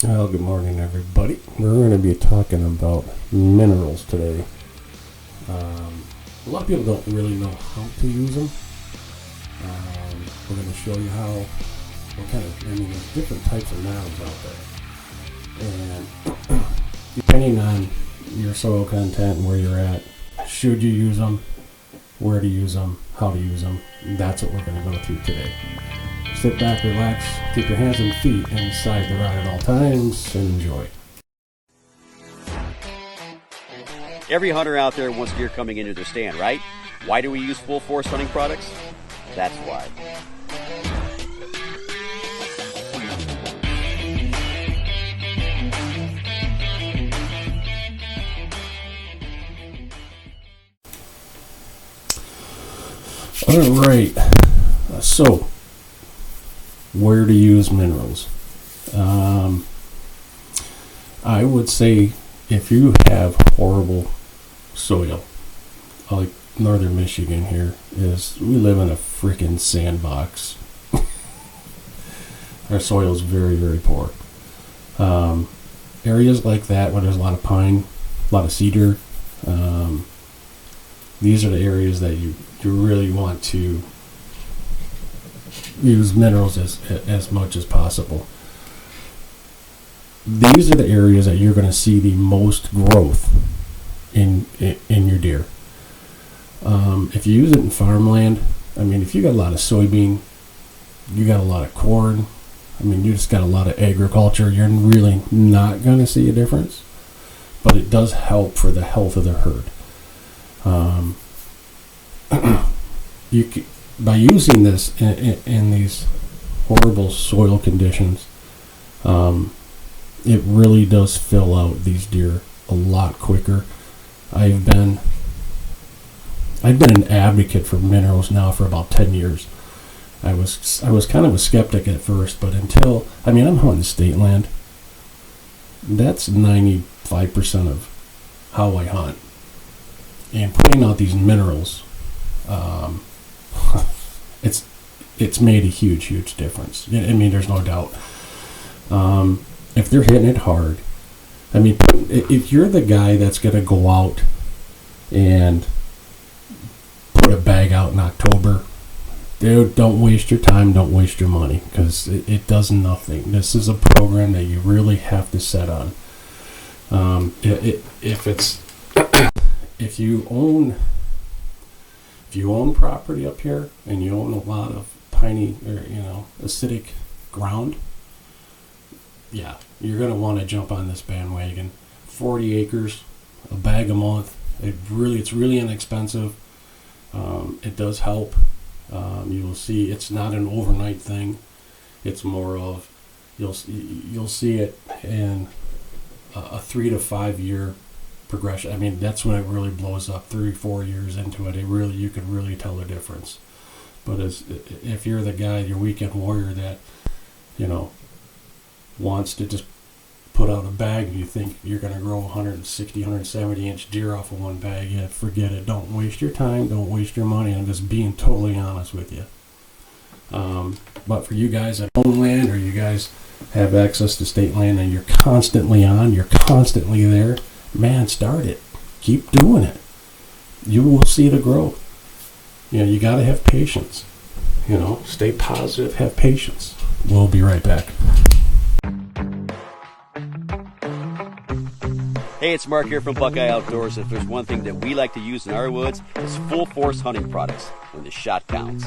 Well, good morning, everybody. We're going to be talking about minerals today. A lot of people don't really know how to use them. We're going to show you there's different types of minerals out there. And depending on your soil content and where you're at, should you use them, where to use them, how to use them, that's what we're going to go through today. Sit back, relax, keep your hands and feet inside the rod at all times, and enjoy. Every hunter out there wants deer coming into their stand, right? Why do we use Full Force hunting products? That's why. All right, so where to use minerals? I would say if you have horrible soil, like northern Michigan here, we live in a freaking sandbox. Our soil is very, very poor. Areas like that where there's a lot of pine, a lot of cedar, these are the areas that you really want to use minerals as much as possible. These are the areas that you're going to see the most growth in your deer. If you use it in farmland, if you got a lot of soybean, you got a lot of corn, you just got a lot of agriculture, you're really not going to see a difference. But it does help for the health of the herd. By using this in these horrible soil conditions, it really does fill out these deer a lot quicker. I've been an advocate for minerals now for about 10 years. I was kind of a skeptic at first, but I'm hunting state land. That's 95% of how I hunt. And putting out these minerals, it's made a huge difference. There's no doubt. If they're hitting it hard, if you're the guy that's going to go out and put a bag out in October, dude, don't waste your time, don't waste your money, because it does nothing. This is a program that you really have to set on. If you own property up here and you own a lot of piney or acidic ground, yeah, you're gonna want to jump on this bandwagon. 40 acres, a bag a month. It's really inexpensive. It does help. You will see it's not an overnight thing. It's more of you'll see it in a 3 to 5 year progression. That's when it really blows up. 3-4 years into it, you could really tell the difference. But if you're the guy, your weekend warrior that wants to just put out a bag and you think you're going to grow 160, 170 inch deer off of one bag, yeah, forget it. Don't waste your time, don't waste your money. I'm just being totally honest with you. But for you guys that own land, or you guys have access to state land and you're constantly there, man, start it. Keep doing it. You will see the growth. You got to have patience. Stay positive, have patience. We'll be right back. Hey, it's Mark here from Buckeye Outdoors. If there's one thing that we like to use in our woods, it's Full Force hunting products, when the shot counts.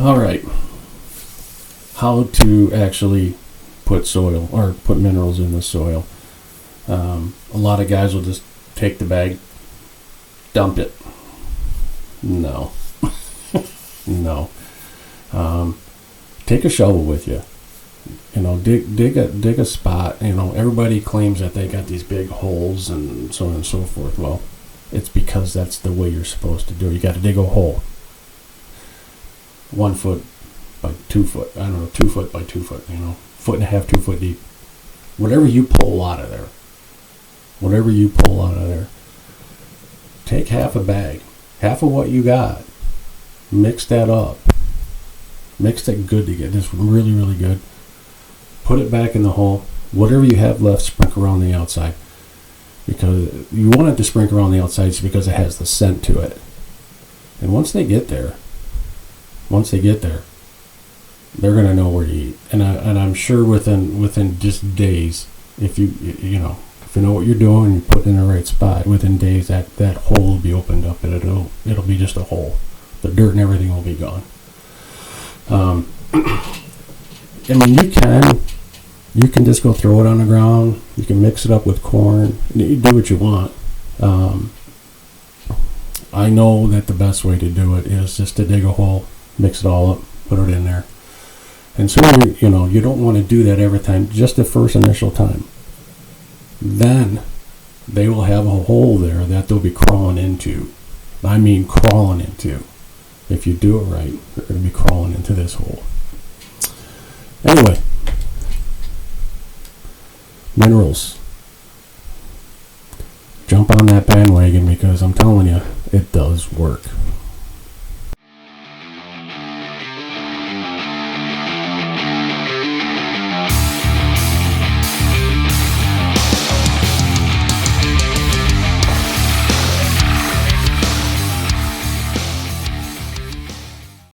All right. How to actually put soil or put minerals in the soil. A lot of guys will just take the bag, dump it. No. No. Take a shovel with you. Dig a spot. Everybody claims that they got these big holes and so on and so forth. Well, it's because that's the way you're supposed to do it. You got to dig a hole. 1 foot by 2 foot. 2 foot by 2 foot. 1.5 foot, 2 foot deep. whatever you pull out of there, take half a bag, half of what you got, mix that up, mix it good to get this really, really good. Put it back in the hole. Whatever you have left, sprinkle around the outside. Because you want it to sprinkle around the outside because it has the scent to it. And once they get there, they're gonna know where to eat. And I'm sure within just days, if you know what you're doing, and you put it in the right spot, within days that hole will be opened up, and it'll be just a hole. The dirt and everything will be gone. I mean, you can just go throw it on the ground. You can mix it up with corn. You do what you want. I know that the best way to do it is just to dig a hole, mix it all up, put it in there. And so, you don't want to do that every time, just the first initial time. Then they will have a hole there that they'll be crawling into. I mean crawling into. If you do it right, they're going to be crawling into this hole. Anyway, minerals. Jump on that bandwagon because I'm telling you, it does work.